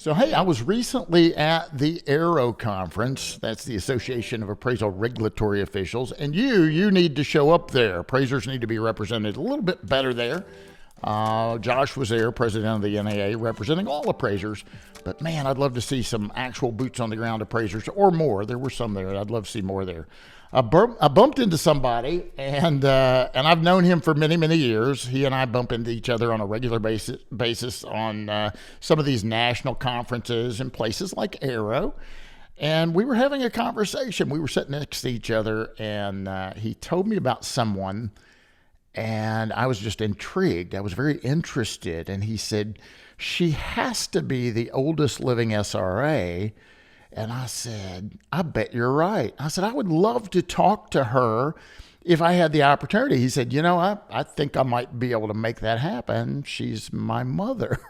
So, hey, I was recently at the AARO conference. That's the Association of Appraisal Regulatory Officials. And you need to show up there. Appraisers need to be represented a little bit better there. Josh was there, president of the NAA, representing all appraisers. But man, I'd love to see some actual boots on the ground appraisers or more. There were some there. I'd love to see more there. I bumped into somebody, and I've known him for many, many years. He and I bump into each other on a regular basis on some of these national conferences and places like AARO. And we were having a conversation. We were sitting next to each other, and he told me about someone, and I was just intrigued. I was very interested. And he said, she has to be the oldest living SRA. And I said, I bet you're right. I said, I would love to talk to her if I had the opportunity. He said, I think I might be able to make that happen. She's my mother.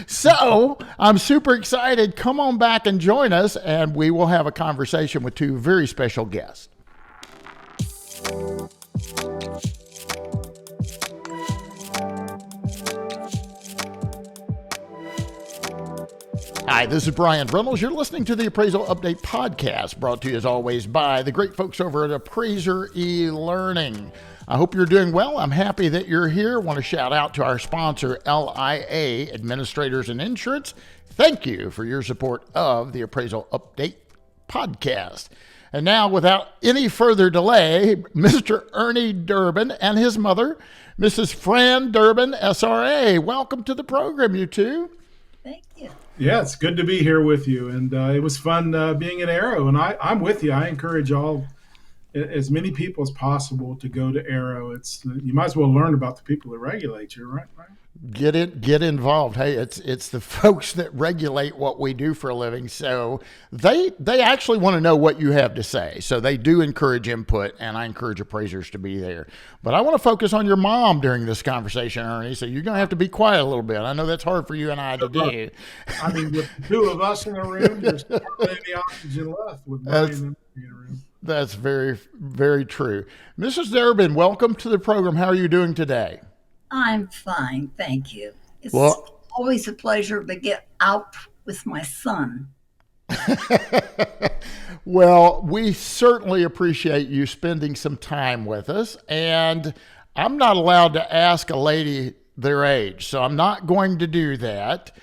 So I'm super excited. Come on back and join us, and we will have a conversation with two very special guests. Hi, this is Bryan Reynolds. You're listening to the Appraisal Update podcast, brought to you as always by the great folks over at Appraiser eLearning. I hope you're doing well. I'm happy that you're here. I want to shout out to our sponsor, LIA, Administrators and Insurance. Thank you for your support of the Appraisal Update podcast. And now, without any further delay, Mr. Ernie Durbin and his mother, Mrs. Fran Durbin, SRA. Welcome to the program, you two. Thank you. Yeah, it's good to be here with you. And it was fun being at AARO. And I'm with you. I encourage as many people as possible to go to AARO. You might as well learn about the people that regulate you, right? Get involved. Hey, it's the folks that regulate what we do for a living. So they actually want to know what you have to say. So they do encourage input, and I encourage appraisers to be there. But I want to focus on your mom during this conversation, Ernie. So you're going to have to be quiet a little bit. I know that's hard for you and I to do. I mean, with the two of us in the room, there's hardly any oxygen left with Brian in the room. That's very, very true. Mrs. Durbin, welcome to the program. How are you doing today? I'm fine, thank you. It's always a pleasure to get out with my son. Well, we certainly appreciate you spending some time with us. And I'm not allowed to ask a lady their age, so I'm not going to do that.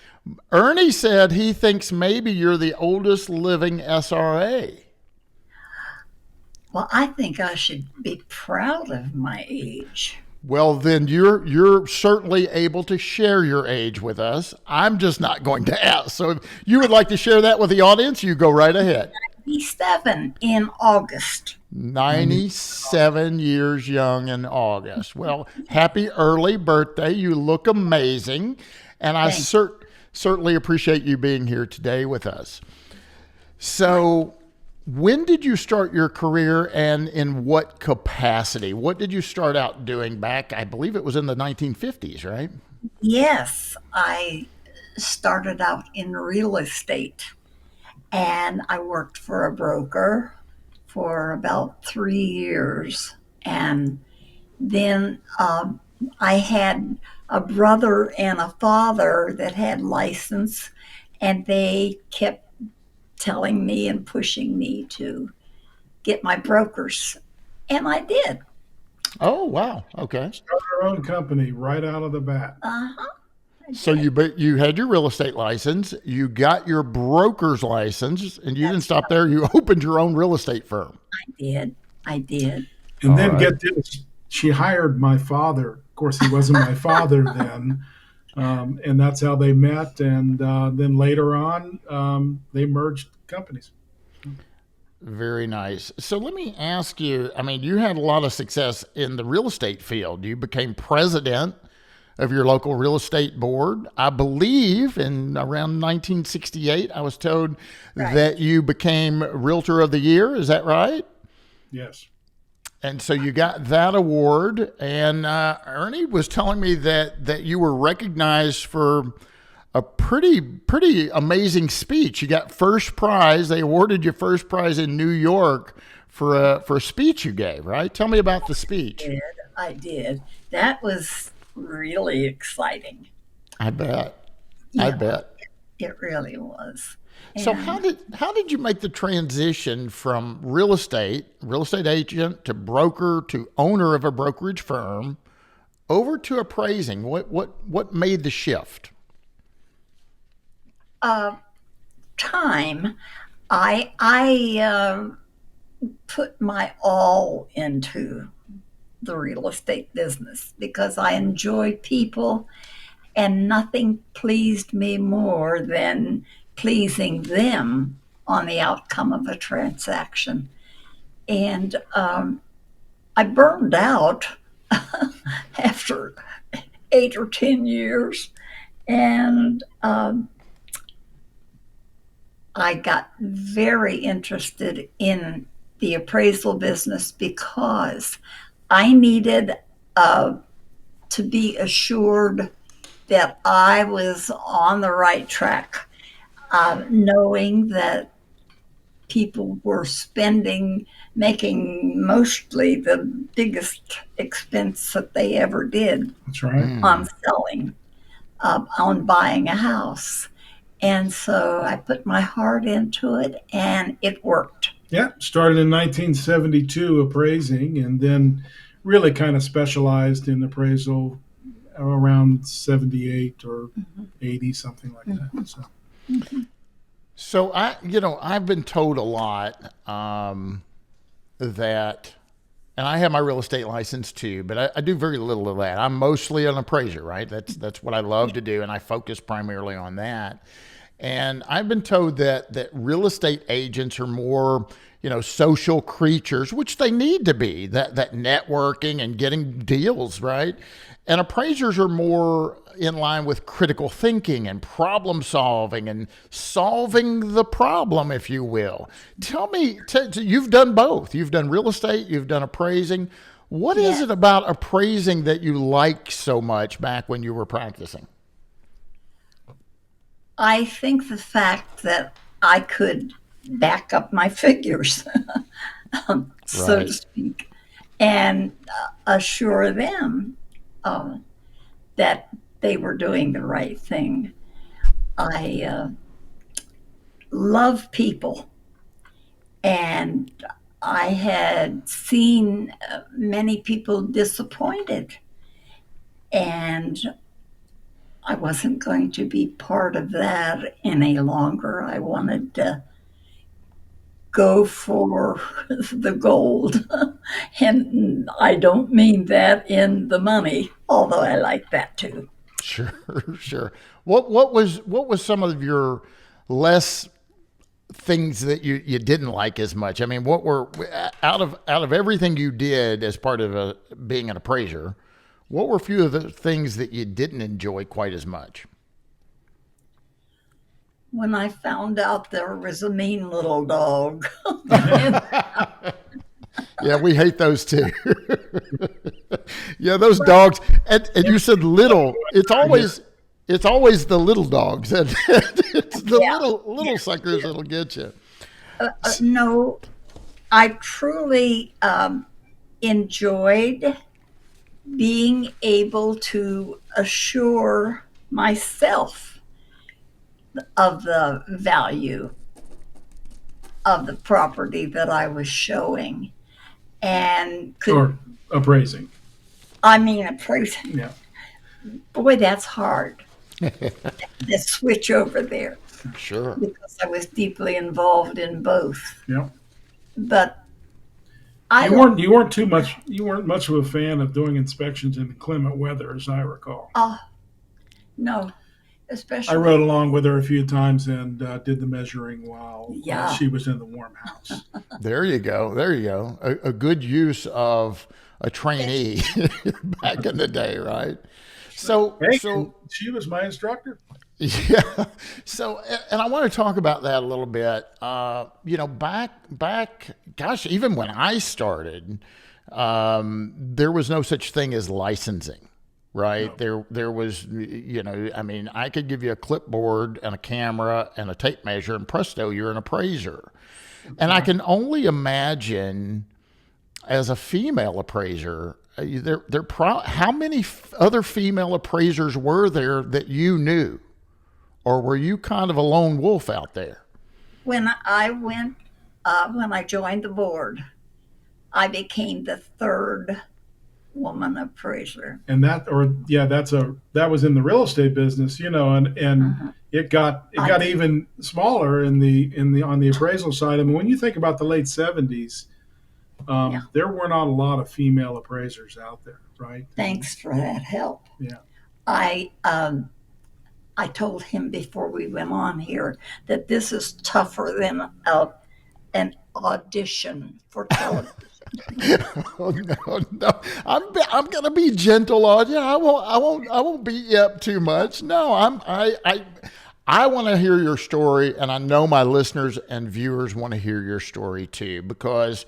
Ernie said he thinks maybe you're the oldest living SRA. Well, I think I should be proud of my age. Well, then you're certainly able to share your age with us. I'm just not going to ask. So if you would like to share that with the audience, you go right ahead. 97 in August. 97 years young in August. Well, happy early birthday. You look amazing. And I certainly appreciate you being here today with us. So when did you start your career, and in what capacity? What did you start out doing back? I believe it was in the 1950s, right? Yes, I started out in real estate, and I worked for a broker for about 3 years. And then I had a brother and a father that had license, and they kept telling me and pushing me to get my brokers. And I did. Oh, wow. Okay. Start our own company right out of the bat. Uh-huh. So you had your real estate license, you got your broker's license, and you didn't stop there. You opened your own real estate firm. I did. And then get this, she hired my father. Of course, he wasn't my father then. And that's how they met. And then later on, they merged companies. Very nice. So let me ask you, I mean, you had a lot of success in the real estate field. You became president of your local real estate board. I believe in around 1968, I was told that you became Realtor of the Year. Is that right? Yes. And so you got that award, and Ernie was telling me that you were recognized for a pretty amazing speech. You got first prize. They awarded you first prize in New York for a speech you gave, right? Tell me about the speech. I did. That was really exciting. I bet. It really was. So And how did you make the transition from real estate agent to broker to owner of a brokerage firm over to appraising? What made the shift? time, I put my all into the real estate business because I enjoy people, and nothing pleased me more than pleasing them on the outcome of a transaction. And I burned out after 8 or 10 years, and I got very interested in the appraisal business because I needed to be assured that I was on the right track, knowing that people were making mostly the biggest expense that they ever did That's right. on selling, on buying a house. And so I put my heart into it, and it worked. Yeah, started in 1972 appraising, and then really kind of specialized in appraisal around 78 or 80, something like that. So So I've been told a lot that, and I have my real estate license too, but I do very little of that. I'm mostly an appraiser, right? That's what I love to do, and I focus primarily on that. And I've been told that real estate agents are more, social creatures, which they need to be, that networking and getting deals, right? And appraisers are more in line with critical thinking and problem solving and solving the problem, if you will. Tell me, you've done both. You've done real estate, you've done appraising. What is it about appraising that you like so much back when you were practicing? I think the fact that I could back up my figures, so to Right. speak, and assure them that they were doing the right thing. I love people, and I had seen many people disappointed, and I wasn't going to be part of that any longer. I wanted to go for the gold. And I don't mean that in the money, although I like that too. Sure, sure. What was some of your less things that you didn't like as much? I mean, what were out of everything you did as part of being an appraiser? What were a few of the things that you didn't enjoy quite as much? When I found out there was a mean little dog. And Yeah, we hate those too. Yeah, those dogs. And you said little. It's always the little dogs. And it's the yeah, little suckers that'll get you. no, I truly enjoyed being able to assure myself of the value of the property that I was showing, and or appraising. appraising. Yeah, Boy, that's hard. The switch over there, Sure. because I was deeply involved in both. yeah. But I You weren't much of a fan of doing inspections in inclement weather, as I recall. no, I especially rode along with her a few times and did the measuring while Yeah. she was in the warm house. There you go. There you go. A good use of a trainee back in the day, right? So, Hey, so she was my instructor. yeah. So, and I want to talk about that a little bit. Back, gosh, even when I started, there was no such thing as licensing, right? There was, I could give you a clipboard and a camera and a tape measure, and presto, you're an appraiser. And I can only imagine as a female appraiser, how many other female appraisers were there that you knew? or were you kind of a lone wolf out there? When I joined the board, I became the third woman appraiser. And that was in the real estate business, and it got even smaller on the appraisal side. I mean, when you think about the late '70s, Yeah. there were not a lot of female appraisers out there, right? Thanks for that help. Yeah. I told him before we went on here that this is tougher than an audition for television. Oh, no, no. I'm gonna be gentle on you. I won't beat you up too much. No, I want to hear your story, and I know my listeners and viewers want to hear your story too, because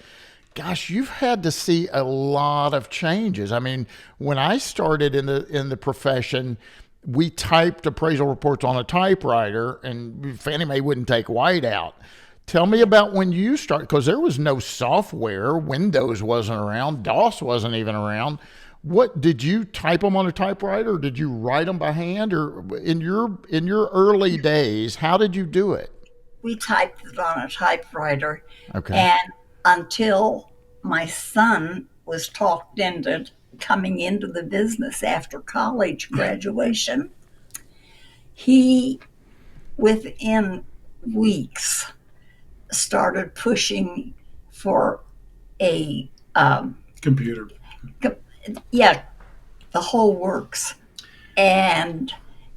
gosh, you've had to see a lot of changes. I mean, when I started in the profession, we typed appraisal reports on a typewriter, and Fannie Mae wouldn't take white out. Tell me about when you started, because there was no software. Windows wasn't around. DOS wasn't even around. What did you type them on a typewriter, or did you write them by hand, or in your early days, how did you do it? We typed it on a typewriter, Okay. and until my son was talked into coming into the business after college graduation, he, within weeks, started pushing for a Computer. yeah, the whole works. And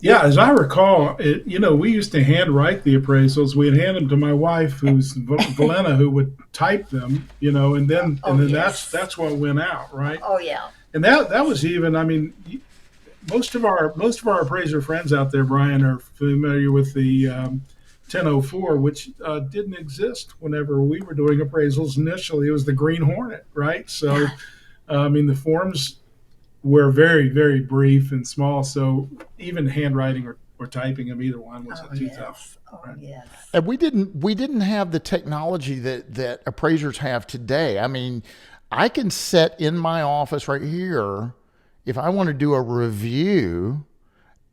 Yeah, as I recall, we used to handwrite the appraisals. We'd hand them to my wife, who's Valena, who would type them, and then yes. that's what went out, right? Oh yeah. And that was even, I mean, most of our appraiser friends out there, Brian, are familiar with the 1004, which didn't exist whenever we were doing appraisals initially. It was the Green Hornet, right? So, I mean, the forms were very, very brief and small. So even handwriting or typing them, either one was too tough. Oh Right? yes. And we didn't have the technology that appraisers have today. I mean, I can set in my office right here, if I want to do a review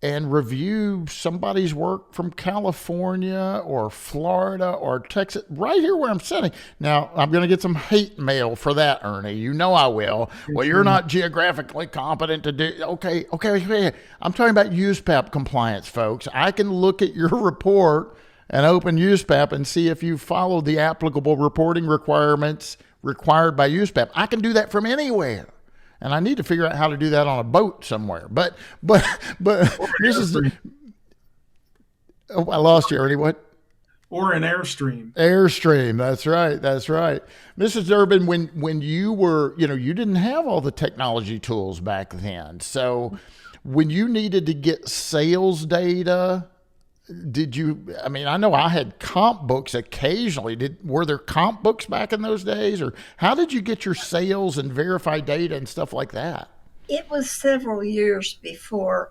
and review somebody's work from California or Florida or Texas, right here where I'm sitting. Now, I'm going to get some hate mail for that, Ernie. You know I will. Well, you're not geographically competent to do. Okay. I'm talking about USPAP compliance, folks. I can look at your report and open USPAP and see if you follow the applicable reporting requirements required by USPAP. I can do that from anywhere. And I need to figure out how to do that on a boat somewhere. But this is I lost you, Ernie. What? Or an Airstream. Airstream. That's right. Mrs. Durbin, when you were, you didn't have all the technology tools back then. So when you needed to get sales data, I mean, I know I had comp books occasionally. Were there comp books back in those days, or how did you get your sales and verify data and stuff like that? It was several years before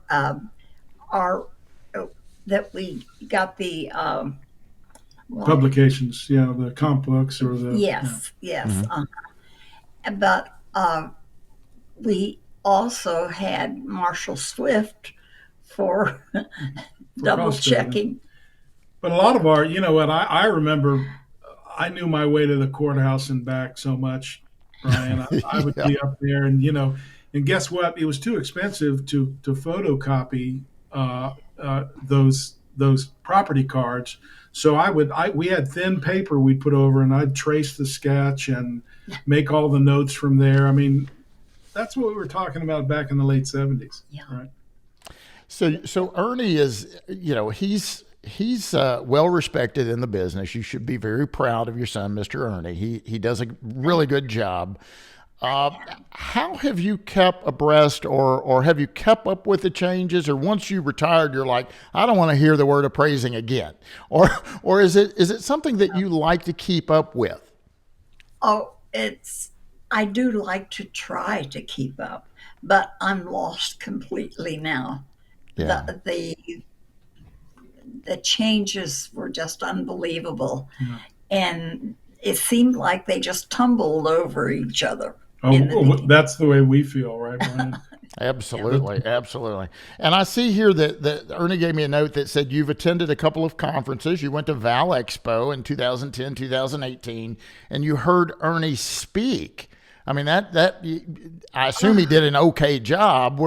our that we got the Publications, the comp books or the yes. But we also had Marshall Swift for double cost data. checking. But a lot of our, I remember I knew my way to the courthouse and back so much, Brian. I would be up there and guess what? It was too expensive to photocopy those property cards. So we had thin paper we'd put over, and I'd trace the sketch and make all the notes from there. I mean, that's what we were talking about back in the late '70s. Yeah. Right. So Ernie is, he's well respected in the business. You should be very proud of your son, Mr. Ernie. He does a really good job. How have you kept abreast, or have you kept up with the changes? Or once you retired, you're like, I don't want to hear the word appraising again, or is it something that you like to keep up with? Oh, I do like to try to keep up, but I'm lost completely now. Yeah. The changes were just unbelievable, Yeah. and it seemed like they just tumbled over each other. Oh, that's the way we feel, right, Brian? Absolutely, absolutely. And I see here that Ernie gave me a note that said you've attended a couple of conferences. You went to Val Expo in 2010, 2018, and you heard Ernie speak. I mean, I assume he did an okay job.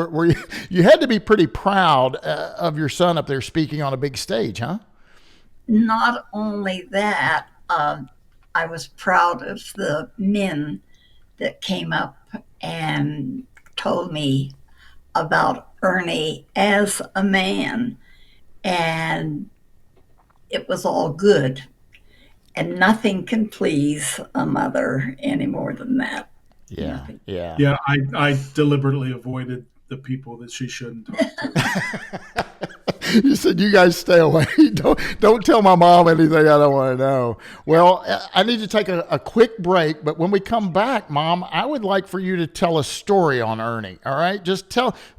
You had to be pretty proud of your son up there speaking on a big stage, huh? Not only that, I was proud of the men that came up and told me about Ernie as a man, and it was all good. And nothing can please a mother any more than that. Yeah, Nothing. yeah. Yeah, I deliberately avoided the people that she shouldn't talk to. You said you guys stay away. Don't tell my mom anything I don't want to know. Well, I need to take a quick break, but when we come back, Mom, I would like for you to tell a story on Ernie. All right, just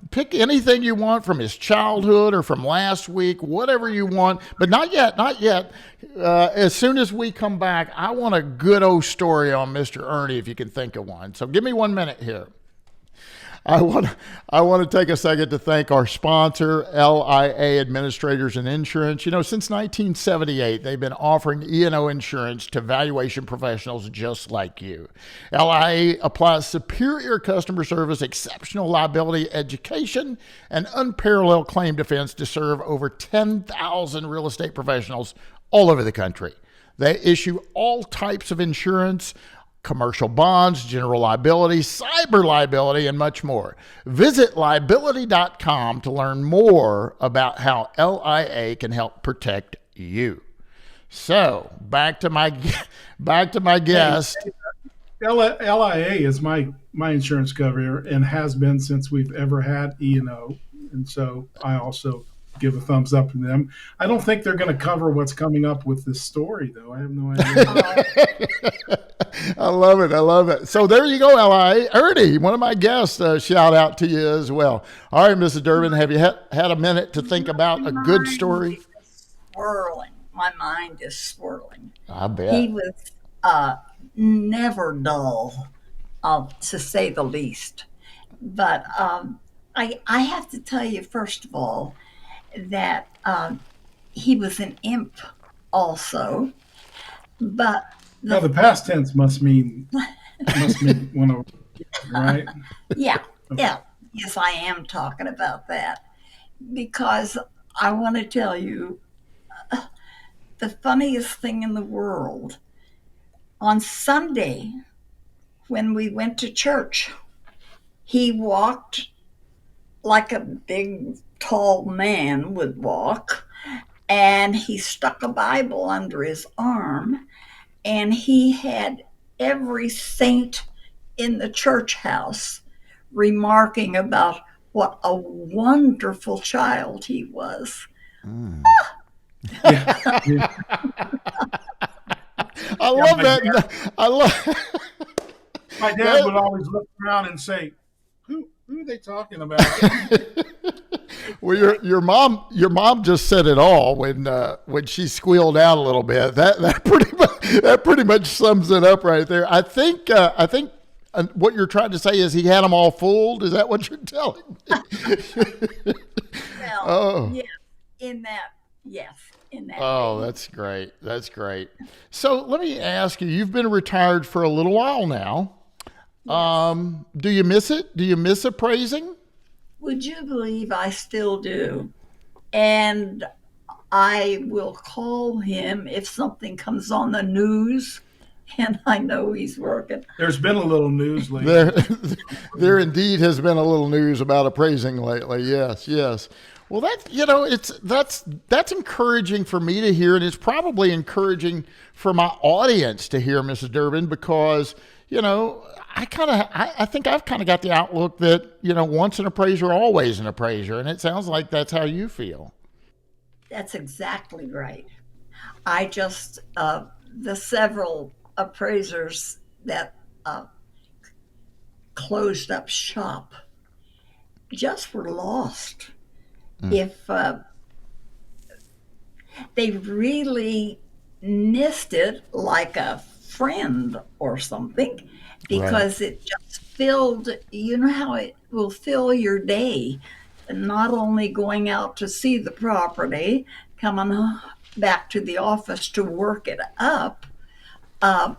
pick anything you want from his childhood or from last week, whatever you want, but not yet, not yet. As soon as we come back, I want a good old story on Mr. Ernie, if you can think of one. So give me 1 minute here. I want to take a second to thank our sponsor, LIA Administrators and Insurance. You know, since 1978, they've been offering E&O insurance to valuation professionals just like you. LIA applies superior customer service, exceptional liability education, and unparalleled claim defense to serve over 10,000 real estate professionals all over the country. They issue all types of insurance, commercial bonds, general liability, cyber liability, and much more. Visit liability.com to learn more about how LIA can help protect you. So back to my guest. LIA is my insurance carrier and has been since we've ever had E&O. And so I also give a thumbs up to them. I don't think they're going to cover what's coming up with this story, though. I have no idea. I love it. I love it. So there you go, LIA. Ernie, one of my guests, shout out to you as well. All right, Mrs. Durbin, have you had a minute to think about a good story? Swirling. My mind is swirling. I bet. He was never dull, to say the least. But I have to tell you, first of all, that he was an imp also. But Now the past tense must mean one of, right? yeah, yes, I am talking about that because I want to tell you the funniest thing in the world. On Sunday, when we went to church, he walked like a big, tall man would walk, and he stuck a Bible under his arm, and he had every saint in the church house remarking about what a wonderful child he was. Yeah. Yeah. I love that. I love. My dad would always look around and say, "Who are they talking about?" Well, your mom just said it all when she squealed out a little bit. That pretty much sums it up right there. I think what you're trying to say is he had them all fooled. Is that what you're telling me? Well, yeah, in that, yes, in that. Oh, vein. that's great. That's great. So let me ask you, you've been retired for a little while now. Do you miss it? Do you miss appraising? Would you believe I still do? And I will call him if something comes on the news and I know he's working. There's been a little news lately. There indeed has been a little news about appraising lately. Yes, yes. Well, that's encouraging for me to hear, and it's probably encouraging for my audience to hear, Mrs. Durbin, because I think I've kind of got the outlook that once an appraiser, always an appraiser, and it sounds like that's how you feel. That's exactly right. I just the several appraisers that closed up shop just were lost. If they really missed it like a friend or something, because it just filled, you know how it will fill your day, not only going out to see the property, coming back to the office to work it up. Uh,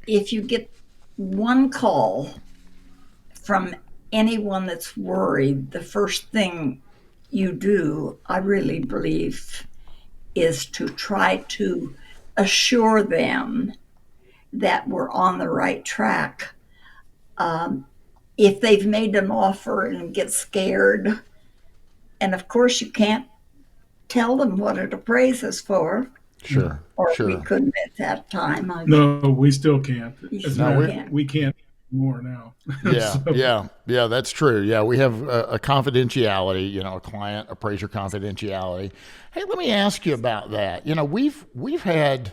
if you get one call from anyone that's worried, the first thing you do, I really believe, is to try to assure them that we're on the right track. If they've made an offer and get scared, and of course you can't tell them what it appraises for, Sure, or we sure. couldn't at that time. No, we still can't. You As a still matter of can't. fact, we can't more now. Yeah, So, yeah, that's true. Yeah, we have a confidentiality, a client appraiser confidentiality. Hey, let me ask you about that. We've had,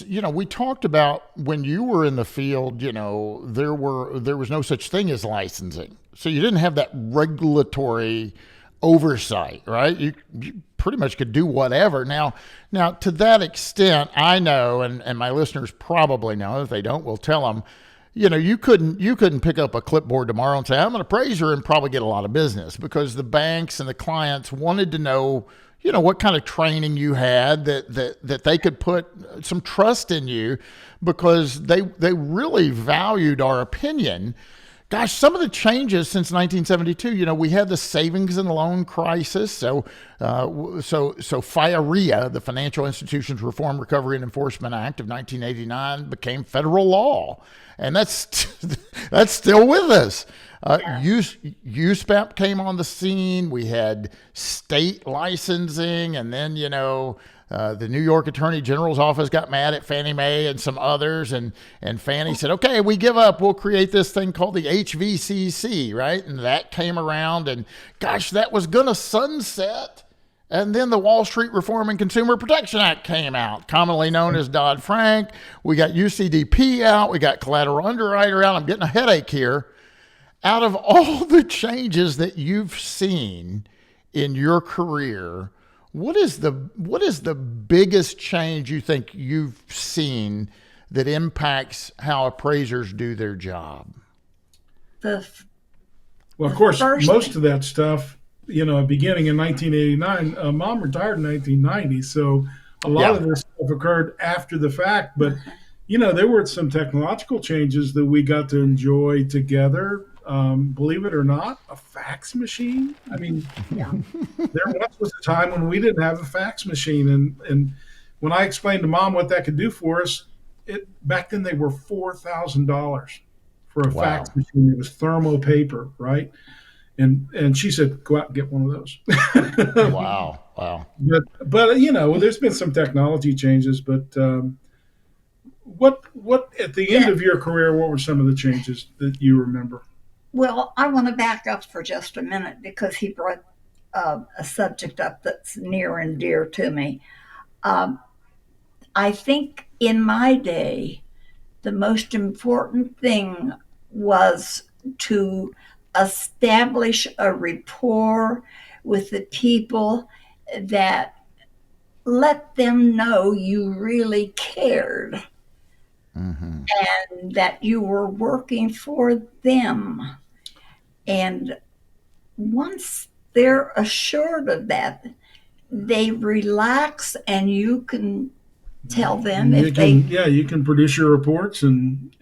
we talked about when you were in the field, there was no such thing as licensing. So you didn't have that regulatory oversight, right? You pretty much could do whatever. Now to that extent, I know, and my listeners probably know. If they don't, we'll tell them. You couldn't pick up a clipboard tomorrow and say, I'm an appraiser, and probably get a lot of business, because the banks and the clients wanted to know, what kind of training you had, that they could put some trust in you, because they really valued our opinion. Gosh, some of the changes since 1972, we had the savings and loan crisis. So FIRREA, the Financial Institutions Reform, Recovery, and Enforcement Act of 1989, became federal law. And that's still with us. USPAP came on the scene. We had state licensing, and then, the New York Attorney General's office got mad at Fannie Mae and some others, and Fannie said, okay, we give up. We'll create this thing called the HVCC, right? And that came around, and gosh, that was going to sunset. And then the Wall Street Reform and Consumer Protection Act came out, commonly known as Dodd-Frank. We got UCDP out. We got collateral underwriter out. I'm getting a headache here. Out of all the changes that you've seen in your career, what is the biggest change you think you've seen that impacts how appraisers do their job? The well, of course, first most of that stuff, beginning in 1989, Mom retired in 1990. So a lot of this stuff occurred after the fact. But, there were some technological changes that we got to enjoy together. Believe it or not, a fax machine. I mean, there once was a time when we didn't have a fax machine. And when I explained to Mom what that could do for us, back then they were $4,000 for a fax machine. It was thermo paper, right? And she said, go out and get one of those. Wow. But there's been some technology changes. But what at the end of your career, what were some of the changes that you remember? Well, I want to back up for just a minute, because he brought a subject up that's near and dear to me. I think in my day, the most important thing was to establish a rapport with the people, that let them know you really cared, and that you were working for them. And once they're assured of that, they relax, and you can tell them you can produce your reports and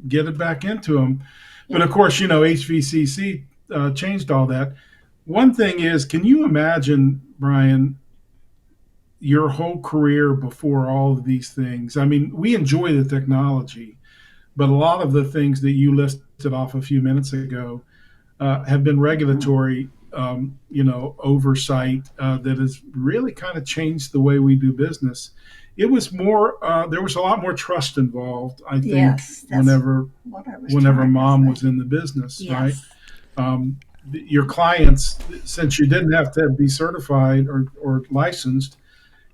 get it back into them. But of course, HVCC changed all that. One thing is, can you imagine, Bryan, your whole career before all of these things? I mean, we enjoy the technology, but a lot of the things that you listed off a few minutes ago have been regulatory, oversight that has really kind of changed the way we do business. It was more, there was a lot more trust involved, I think, Yes, that's whenever what I was whenever trying to Mom say. was in the business, right? Yes. Your clients, since you didn't have to be certified or licensed,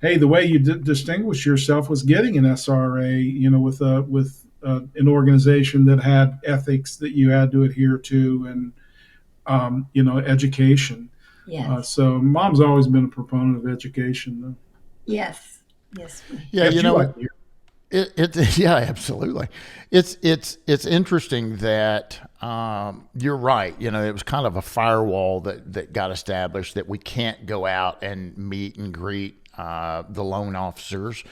hey, the way you distinguish yourself was getting an SRA, with an organization that had ethics that you had to adhere to, and education. Yes. So Mom's always been a proponent of education, though. Yes. Yes. Yeah, Yes, you like to hear. Yeah, absolutely. It's interesting that you're right. You know, it was kind of a firewall that got established that we can't go out and meet and greet the loan officers.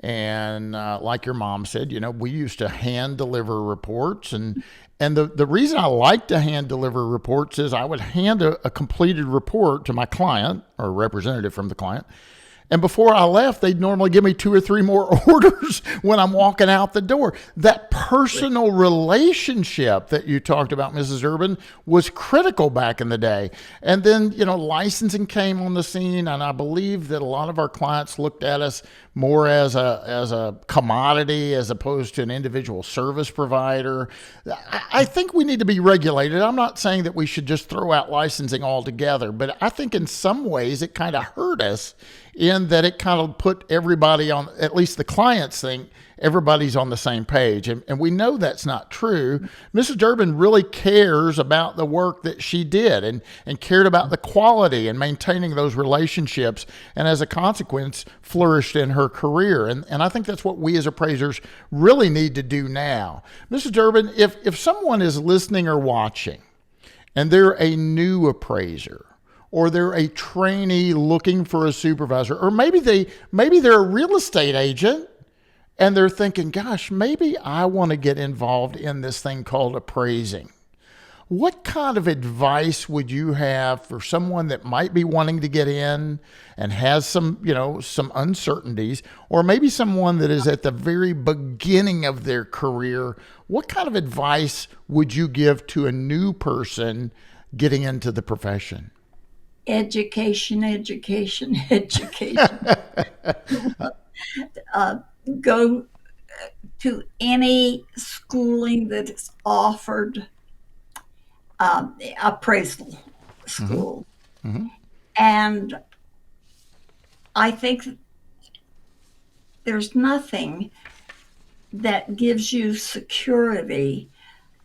And like your mom said, you know, we used to hand deliver reports, and the reason I like to hand deliver reports is I would hand a completed report to my client or a representative from the client. And before I left, they'd normally give me 2 or 3 more orders when I'm walking out the door. That personal relationship that you talked about, Mrs. Durbin, was critical back in the day. And then, you know, licensing came on the scene, and I believe that a lot of our clients looked at us more as a commodity as opposed to an individual service provider. I think we need to be regulated. I'm not saying that we should just throw out licensing altogether, but I think in some ways it kind of hurt us in that it kind of put everybody on, at least the clients think everybody's on the same page. And we know that's not true. Mrs. Durbin really cares about the work that she did and cared about the quality and maintaining those relationships. And as a consequence, flourished in her career. And I think that's what we as appraisers really need to do now. Mrs. Durbin, if someone is listening or watching and they're a new appraiser, or they're a trainee looking for a supervisor, or maybe they're a real estate agent and they're thinking, gosh, maybe I want to get involved in this thing called appraising. What kind of advice would you have for someone that might be wanting to get in and has some uncertainties, or maybe someone that is at the very beginning of their career? What kind of advice would you give to a new person getting into the profession? Education, education, education. Go to any schooling that is offered, appraisal school. Mm-hmm. And I think there's nothing that gives you security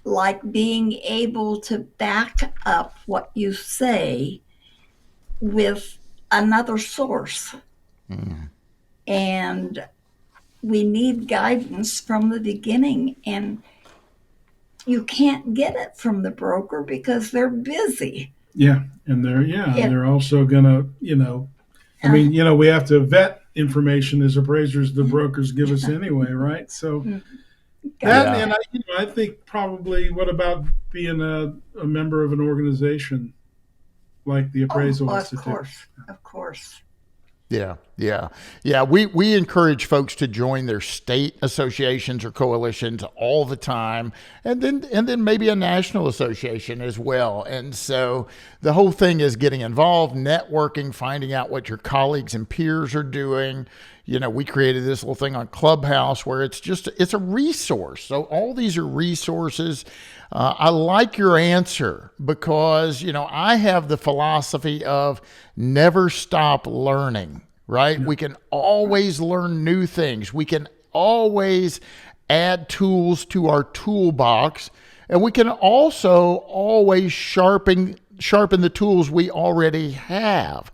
like being able to back up what you say with another source. And we need guidance from the beginning, and you can't get it from the broker because they're busy. Yeah, and they're also gonna, we have to vet information as appraisers. The brokers give us anyway, right? So that, and I think probably, what about being a member of an organization like the Appraisal Institute? Of course. Yeah. We encourage folks to join their state associations or coalitions all the time, and then maybe a national association as well. And so the whole thing is getting involved, networking, finding out what your colleagues and peers are doing. You know, we created this little thing on Clubhouse where it's a resource. So all these are resources. I like your answer because, I have the philosophy of never stop learning, right? We can always learn new things. We can always add tools to our toolbox, and we can also always sharpen the tools we already have.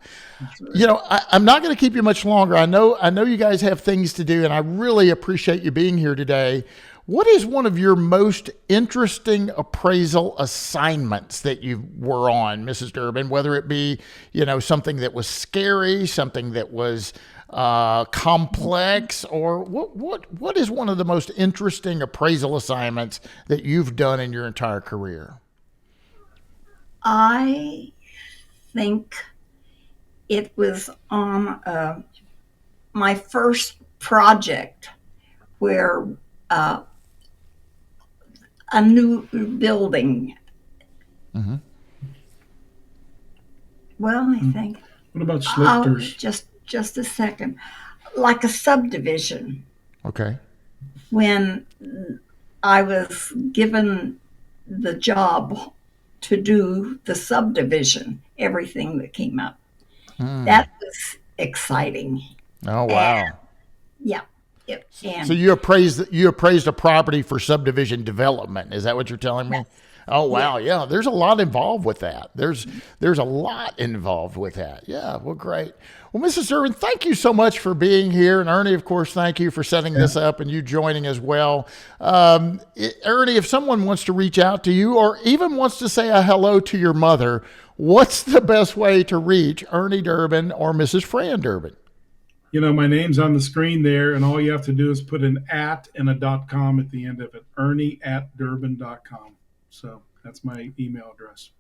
Right. I'm not going to keep you much longer. I know you guys have things to do, and I really appreciate you being here today. What is one of your most interesting appraisal assignments that you were on, Mrs. Durbin? Whether it be, something that was scary, something that was complex, or what is one of the most interesting appraisal assignments that you've done in your entire career? I think it was on my first project where a new building. Mm-hmm. Well, I think. What about slifters? Just a second. Like a subdivision. Okay. When I was given the job to do the subdivision, everything that came up. That was exciting. Oh, wow. And, yeah. So you appraised a property for subdivision development. Is that what you're telling me? Yes. Oh, wow. Yeah. There's a lot involved with that. There's a lot involved with that. Yeah. Well, great. Well, Mrs. Durbin, thank you so much for being here. And Ernie, of course, thank you for setting this up and you joining as well. Ernie, if someone wants to reach out to you or even wants to say a hello to your mother, what's the best way to reach Ernie Durbin or Mrs. Fran Durbin? My name's on the screen there, and all you have to do is put an @ and a .com at the end of it, Ernie@durbin.com. So that's my email address.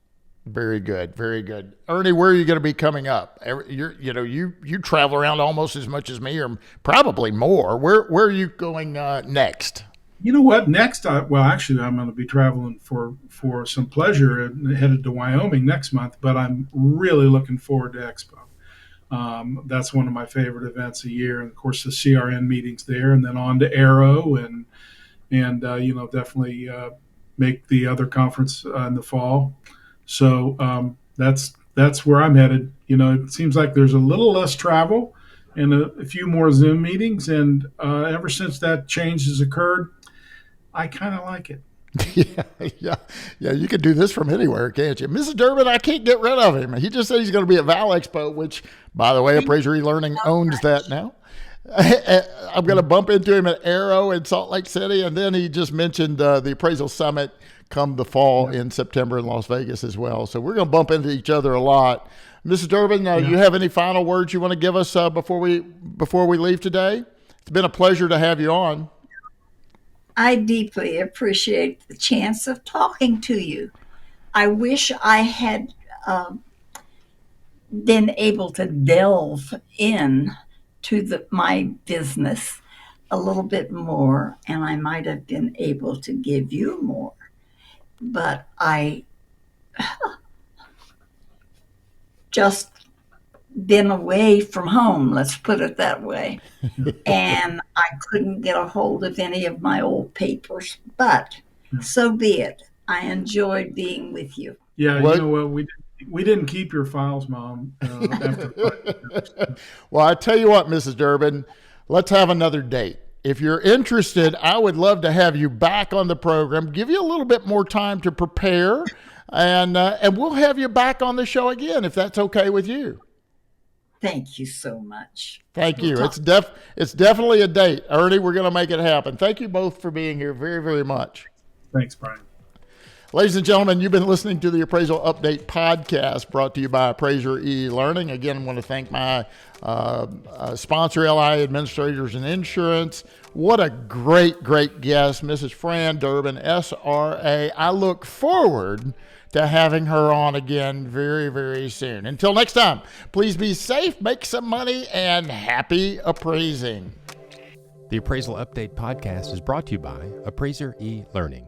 Very good. Very good. Ernie, where are you going to be coming up? You travel around almost as much as me, or probably more. Where are you going next? You know what? Next, actually, I'm going to be traveling for some pleasure and headed to Wyoming next month, but I'm really looking forward to Expo. That's one of my favorite events a year, and of course the CRN meetings there, and then on to AARO, and definitely make the other conference in the fall. So that's where I'm headed. It seems like there's a little less travel and a few more Zoom meetings, and ever since that change has occurred, I kind of like it. Yeah. You can do this from anywhere, can't you? Mrs. Durbin, I can't get rid of him. He just said he's going to be at Val Expo, which, by the way, Appraiser eLearning owns that now. I'm going to bump into him at AARO in Salt Lake City, and then he just mentioned the Appraisal Summit come the fall in September in Las Vegas as well. So we're going to bump into each other a lot. Mrs. Durbin, you have any final words you want to give us before we leave today? It's been a pleasure to have you on. I deeply appreciate the chance of talking to you. I wish I had been able to delve in to my business a little bit more, and I might have been able to give you more. But I just been away from home, let's put it that way. And I couldn't get a hold of any of my old papers, but so be it. I enjoyed being with you. Yeah, you know what? We didn't keep your files, Mom. After 5 years. Well, I tell you what, Mrs. Durbin, let's have another date. If you're interested, I would love to have you back on the program, give you a little bit more time to prepare, and we'll have you back on the show again if that's okay with you. Thank you so much. Thank you. It's definitely a date. Ernie, we're going to make it happen. Thank you both for being here very, very much. Thanks, Bryan. Ladies and gentlemen, you've been listening to the Appraisal Update podcast brought to you by Appraiser eLearning. Again, I want to thank my sponsor, LI Administrators and Insurance. What a great, great guest, Mrs. Fran Durbin, SRA. I look forward to having her on again very, very soon. Until next time, please be safe, make some money, and happy appraising. The Appraisal Update podcast is brought to you by Appraiser eLearning.